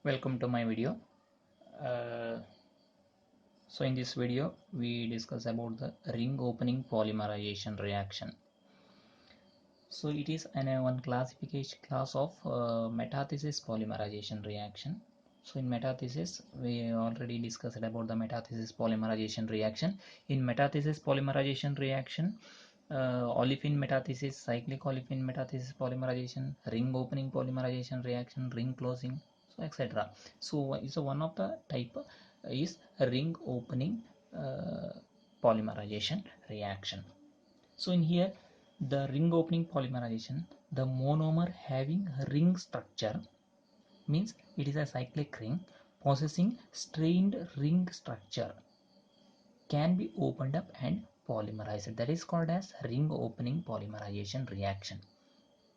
Welcome to my video. Uh, so in this video we discuss about the ring opening polymerization reaction. So it is one classification class of metathesis polymerization reaction. So in metathesis we already discussed about the metathesis polymerization reaction. In metathesis polymerization reaction, olefin metathesis, cyclic olefin metathesis polymerization, ring opening polymerization reaction, ring closing, so etc. So one of the type is ring opening uh, polymerization reaction. So in here, the ring opening polymerization, the monomer having ring structure means it is a cyclic ring possessing strained ring structure can be opened up and polymerized. That is called as ring opening polymerization reaction.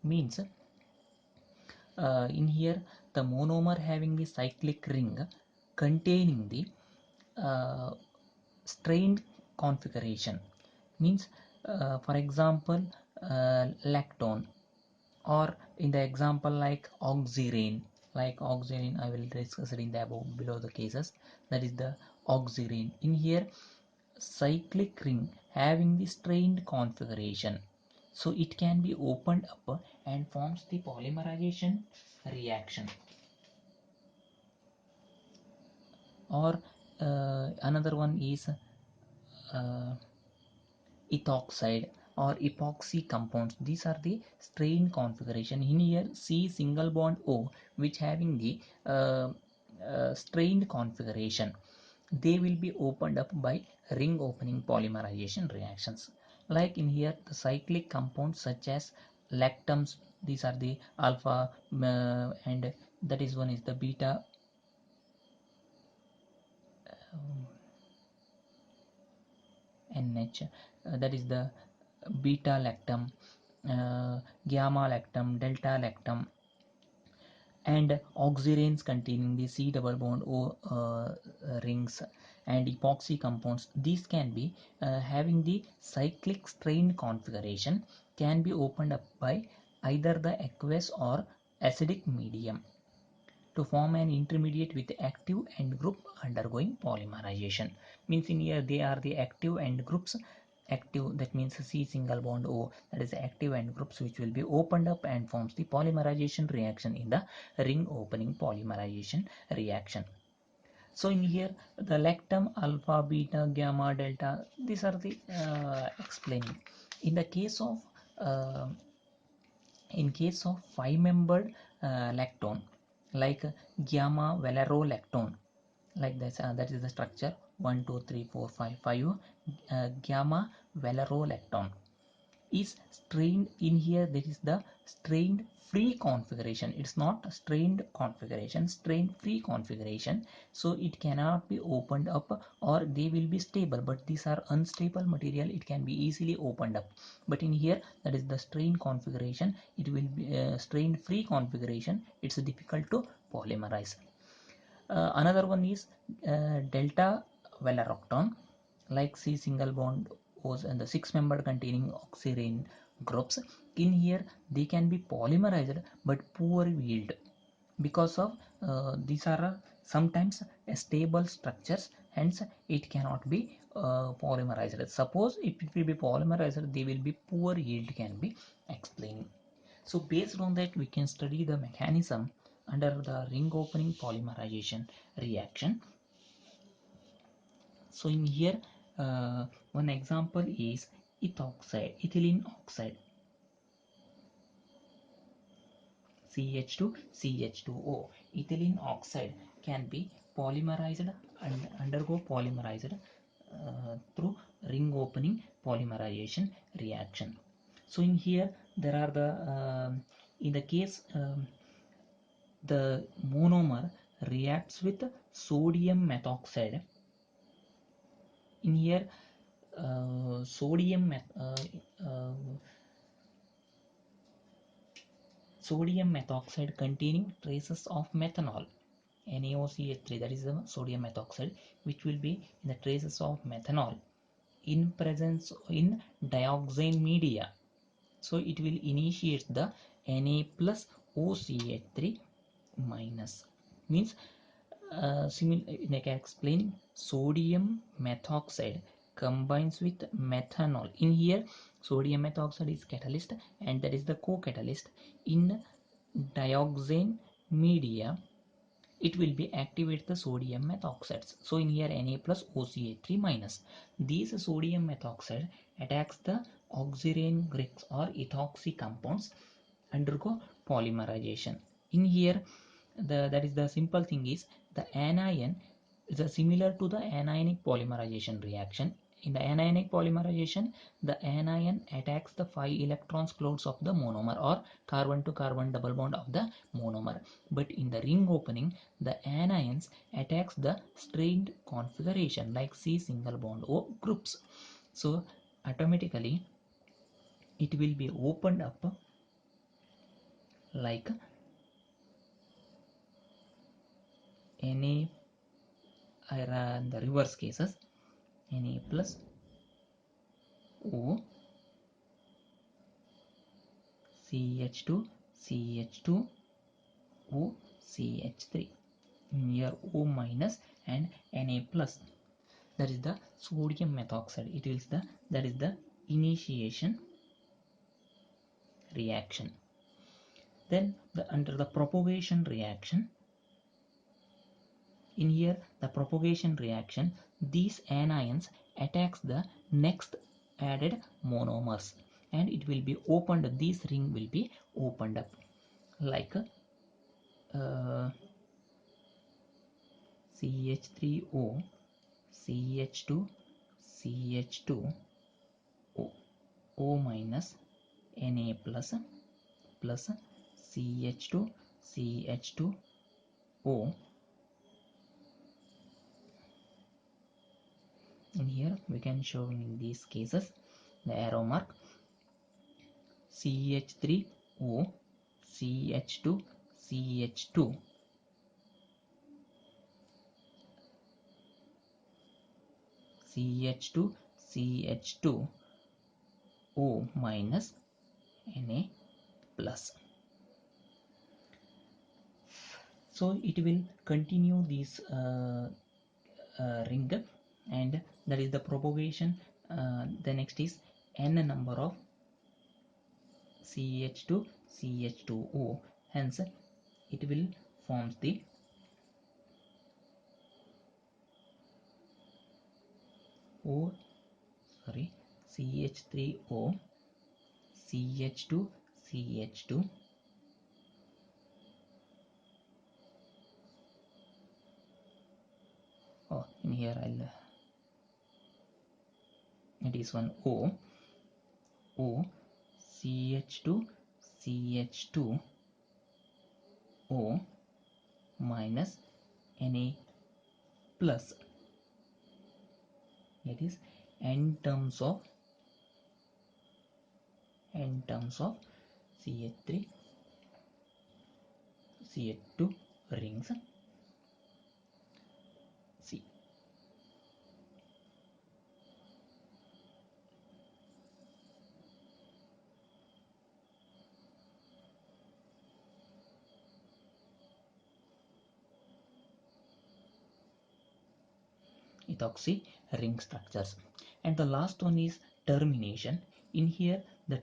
Means in here the monomer having the cyclic ring containing the uh, strained configuration means for example lactone, or in the example like oxirane I will discuss it in the above below the cases. That is the oxirane. In here cyclic ring having the strained configuration, so it can be opened up and forms the polymerization reaction. Or another one is uh, ethoxide or epoxy compounds. These are the strain configuration. In here C single bond O, which having the strained configuration, they will be opened up by ring opening polymerization reactions. Like in here the cyclic compounds such as lactams, these are the alpha and that is one is the beta NH, that is the beta lactam, gamma lactam, delta lactam, and oxiranes containing the C double bond O rings and epoxy compounds. These can be having the cyclic strain configuration, can be opened up by either the aqueous or acidic medium to form an intermediate with active end group undergoing polymerization. Means in here they are the active end groups. Active, that means C single bond O, that is the active end groups which will be opened up and forms the polymerization reaction in the ring opening polymerization reaction. So in here the lactam, alpha, beta, gamma, delta, these are the explaining. In the case of uh, in case of 5-membered lactone like gamma valerolactone, like this, that is the structure 1 2 3 4 5 5 gamma valerolactone is strained. In here there is the strained free configuration. It's not strained configuration, strained free configuration, so it cannot be opened up, or they will be stable, but these are unstable material, it can be easily opened up. But in here that is the strained configuration, it will be strained free configuration, it's difficult to polymerize. Another one is delta valeroctone, like C single bond O's and the 6-member containing oxirane groups. In here they can be polymerized but poor yield because of these are sometimes stable structures, hence it cannot be polymerized. Suppose if it will be polymerized, they will be poor yield can be explained. So based on that we can study the mechanism under the ring opening polymerization reaction. So in here one example is ethylene oxide, CH2 CH2O. Ethylene oxide can be polymerized and undergo polymerized through ring opening polymerization reaction. So in here there are the in the case the monomer reacts with sodium methoxide. In here uh, sodium methoxide containing traces of methanol, NaOCH3, that is the sodium methoxide, which will be in the traces of methanol in presence in dioxane media. So it will initiate the Na plus OCH3 minus. Means like explaining, sodium methoxide combines with methanol. In here, sodium methoxide is catalyst and that is the co-catalyst. In dioxane media, it will be activate the sodium methoxides. So in here Na plus OCH3 minus. These sodium methoxide attacks the oxirane rings or ethoxy compounds, undergo polymerization. In here, that is the simple thing is the anion is similar to the anionic polymerization reaction. In the anionic polymerization, the anion attacks the 5 electrons clouds of the monomer or carbon to carbon double bond of the monomer. But in the ring opening, the anions attacks the strained configuration like C single bond O groups. So automatically it will be opened up like Na, in the reverse cases, Na plus O CH2 CH2 O CH3. Here O minus and Na plus, that is the sodium methoxide. It is the, that is the initiation reaction. Then under the propagation reaction, in here the propagation reaction, these anions attacks the next added monomers and it will be opened, this ring will be opened up like CH3O CH2 CH2 O minus Na plus plus CH2 CH2 O. In here we can show in these cases the arrow mark CH3O CH2 CH2 CH2 CH2 O minus Na plus. So it will continue this ring and that is the propagation. The next is n number of CH2 CH2O, hence it will forms the O, sorry, CH3O CH2 CH2 in here I'll, it is one O CH2 CH2 O minus Na plus. That is in terms of CH3 CH2 rings C. Ethoxy ring structures. And the last one is termination. In here the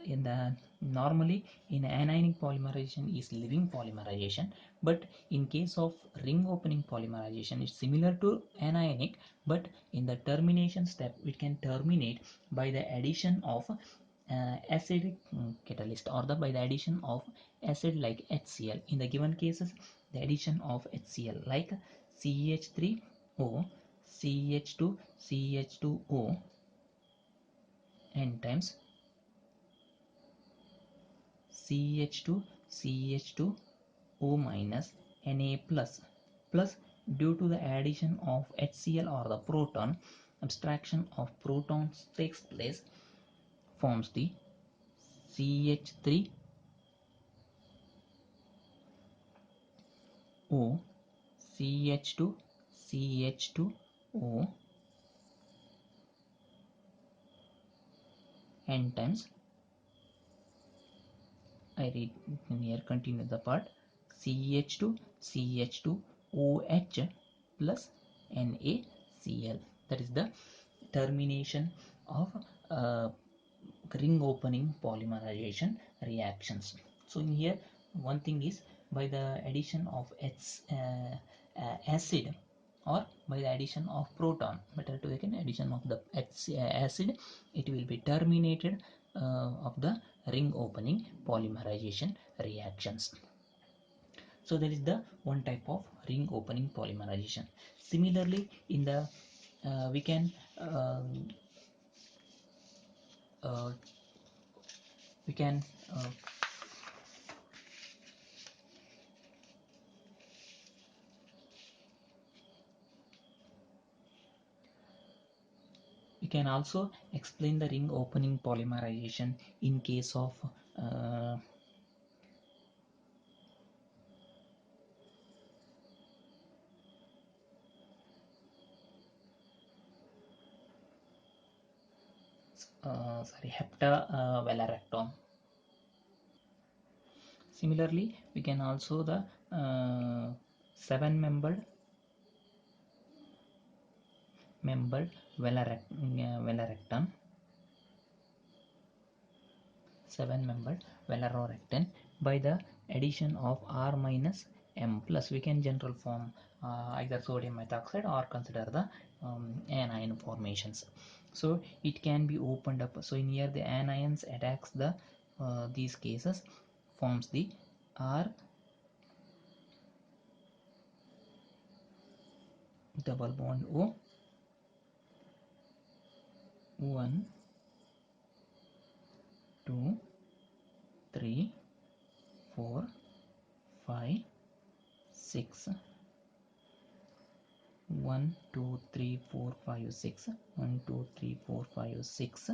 in the normally in anionic polymerization is living polymerization, but in case of ring opening polymerization it's similar to anionic, but in the termination step we can terminate by the addition of acidic catalyst or by the addition of acid like HCl. In the given cases, the addition of HCl like CH3O CH2 CH2O n times CH2 CH2O minus Na plus due to the addition of HCl or the proton, abstraction of protons takes place, forms the CH3O CH2 CH2O n times, I read here, continue the part, CH2 CH2OH plus NaCl. That is the termination of uh, ring opening polymerization reactions. So in here, one thing is by the addition of acid or by the addition of proton, better to take an addition of the acid, it will be terminated of the ring opening polymerization reactions. So that is the one type of ring opening polymerization. Similarly, in the we can uh, we can uh, we can also explain the ring opening polymerization in case of uh, hepta Similarly, we can also the seven membered velarectum, seven membered velarorectin by the addition of R minus M plus. We can general form either sodium methoxide or consider the anion formations. So it can be opened up. So in here the anions attacks the these cases, forms the R double bond O, 1 2 3 4 5 6, 1 2 3 4 5 6, 1 2 3 4 5 6,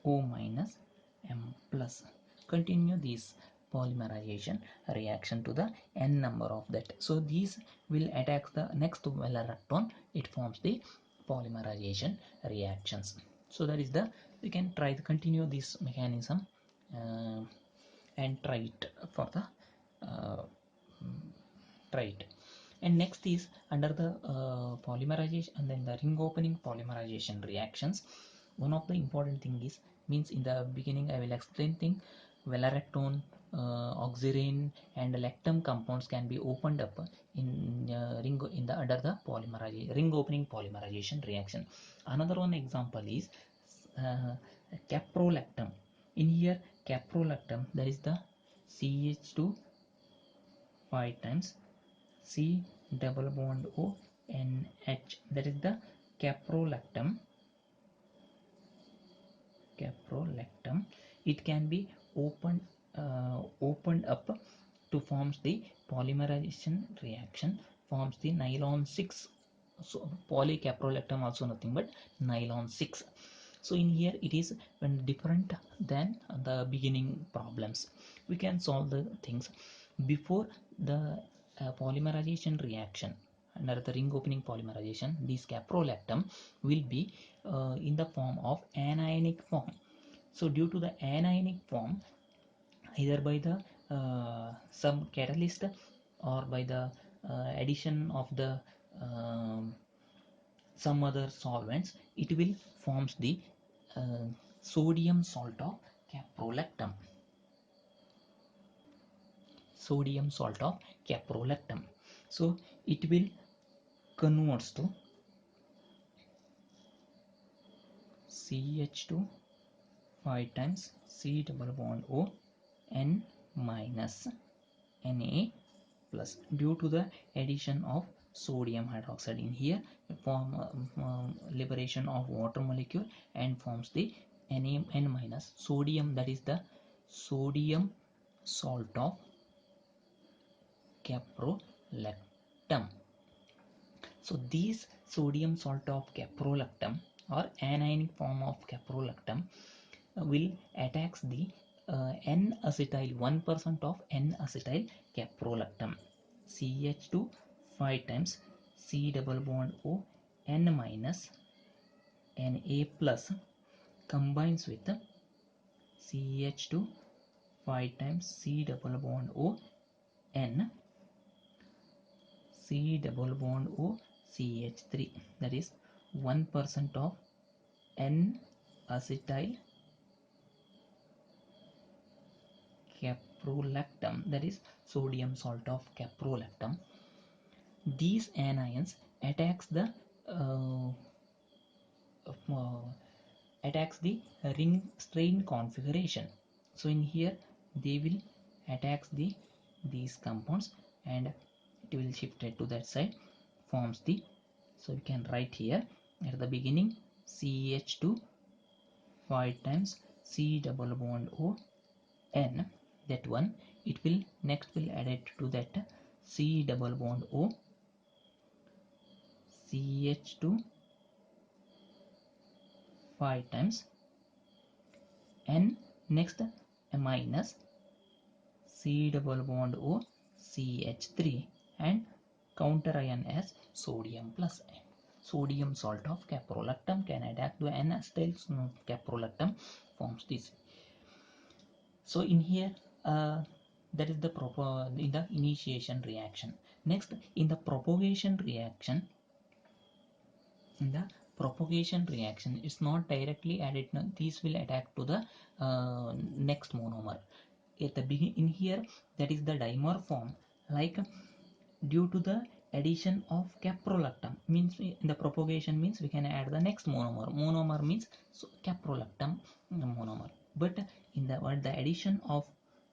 O minus M plus. Continue this polymerization reaction to the n number of that. So these will attack the next velarecton. It forms the polymerization reactions. So that is the, we can try to continue this mechanism and try it for the uh, try it. And next is under the polymerization and then the ring opening polymerization reactions. One of the important thing is, means in the beginning I will explain thing, velarectone, oxirane and lactam compounds can be opened up in ring in the under the polymerization ring opening polymerization reaction. Another one example is uh, caprolactam. In here caprolactam, that is the CH2 5 times C double bond O NH, that is the caprolactam. Caprolactam, it can be opened up to forms the polymerization reaction, forms the nylon 6. So polycaprolactam also nothing but nylon 6. So in here it is when different than the beginning problems. We can solve the things before the polymerization reaction. Under the ring opening polymerization, this caprolactam will be in the form of anionic form. So due to the anionic form, either by the some catalyst or by the addition of the um, some other solvents, it will forms the uh, sodium salt of caprolactam. Sodium salt of caprolactam. So it will converts to CH2 5 times C double bond O N minus Na plus, due to the addition of sodium hydroxide in here, form liberation of water molecule and forms the N minus sodium, that is the sodium salt of caprolactam. So these sodium salt of caprolactam or anionic form of caprolactam will attacks the N-acetyl 1% of N-acetyl caprolactam, CH2 5 times C double bond O N minus Na plus combines with CH2 5 times C double bond O C double bond O CH3, that is 1% of N acetyl caprolactam, that is sodium salt of caprolactam. These anions attacks the uh, uh, attacks the ring strain configuration. So in here they will attacks these compounds and it will shift it to that side, forms the, so we can write here at the beginning CH2 5 times C double bond O N, that one. It will next will add it to that C double bond O CH2 5 times N, next minus C double bond O CH3 and counter ion as sodium plus N. Sodium salt of caprolactam can attack to N-acetyl caprolactam, forms this. So in here that is the in the initiation reaction. Next in the propagation reaction, it's not directly added, these will attack to the next monomer at the beginning. In here that is the dimer form, like due to the addition of caprolactam, means in the propagation means we can add the next monomer means so caprolactam monomer, but in the addition of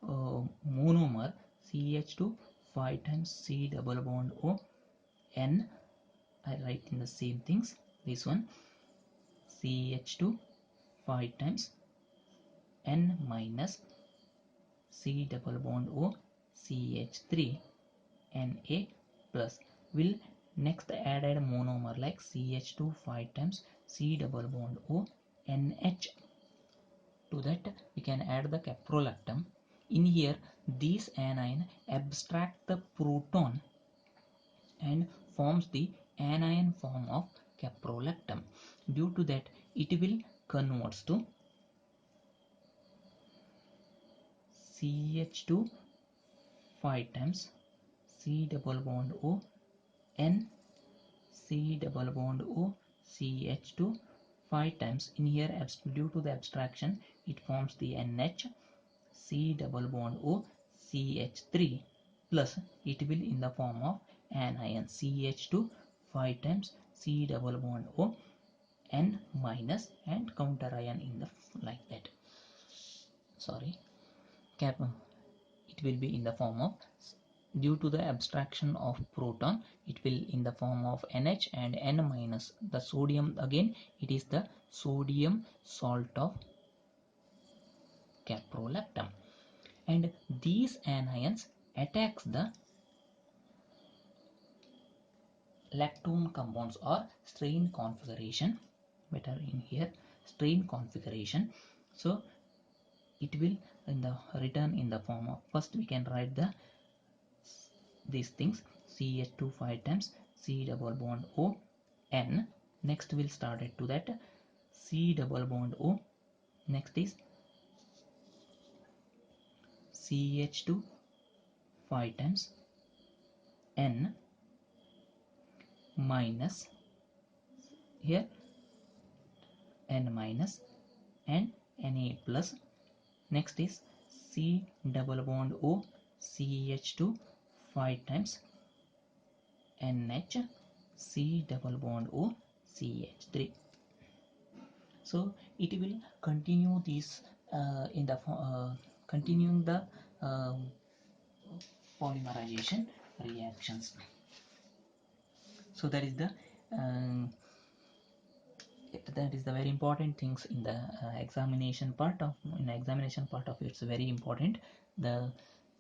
monomer CH2 5 times C double bond O N, I write in the same things, this one CH2 5 times N minus C double bond O CH3 Na plus will next added monomer like CH2 5 times C double bond O NH. To that we can add the caprolactam. In here these anion abstract the proton and forms the anion form of caprolactam. Due to that it will converts to CH2 5 times C double bond O N C double bond O CH2 5 times. In here due to the abstraction it forms the NH C double bond O CH3 plus it will in the form of anion CH2 5 times C double bond O N minus and counter ion in the like that. Sorry, it will be in the form of, due to the abstraction of proton it will in the form of NH and N minus the sodium, again it is the sodium salt of caprolactam, and these anions attacks the lactone compounds or strain configuration, better in here strain configuration. So it will in the return in the form of, first we can write the these things CH2 5 times C double bond O N, next we'll start it to that C double bond O, next is CH2 5 times N minus here N minus and Na plus, next is C double bond O CH2 5 times NH C double bond O CH3. So it will continue this in the continuing the polymerization reactions. So that is the very important things in the examination part of, it's very important, the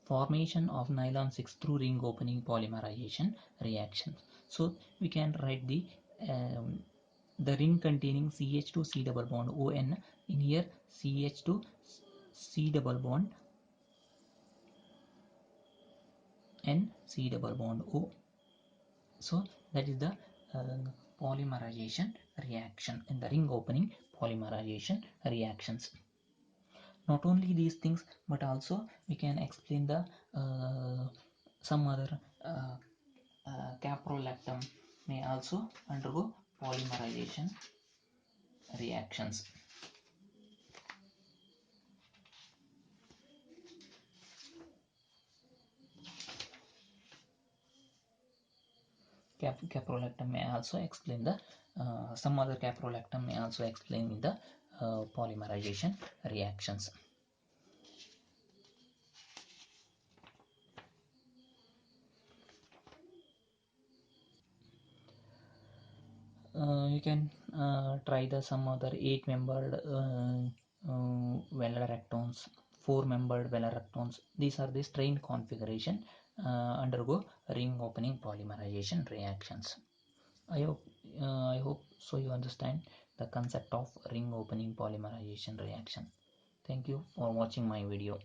formation of nylon 6 through ring opening polymerization reaction. So we can write the ring containing CH2 C double bond ON, in here CH2 C double bond N C double bond O. So that is the polymerization reaction in the ring opening polymerization reactions. Not only these things, but also we can explain the some other Caprolactam may also undergo polymerization reactions. Caprolactam may also explain the some other caprolactam may also explain the polymerization reactions. You can try the some other 8-membered velaractons, 4-membered velaractons. These are the strain configuration undergo ring opening polymerization reactions. I hope so you understand the concept of ring opening polymerization reaction. Thank you for watching my video.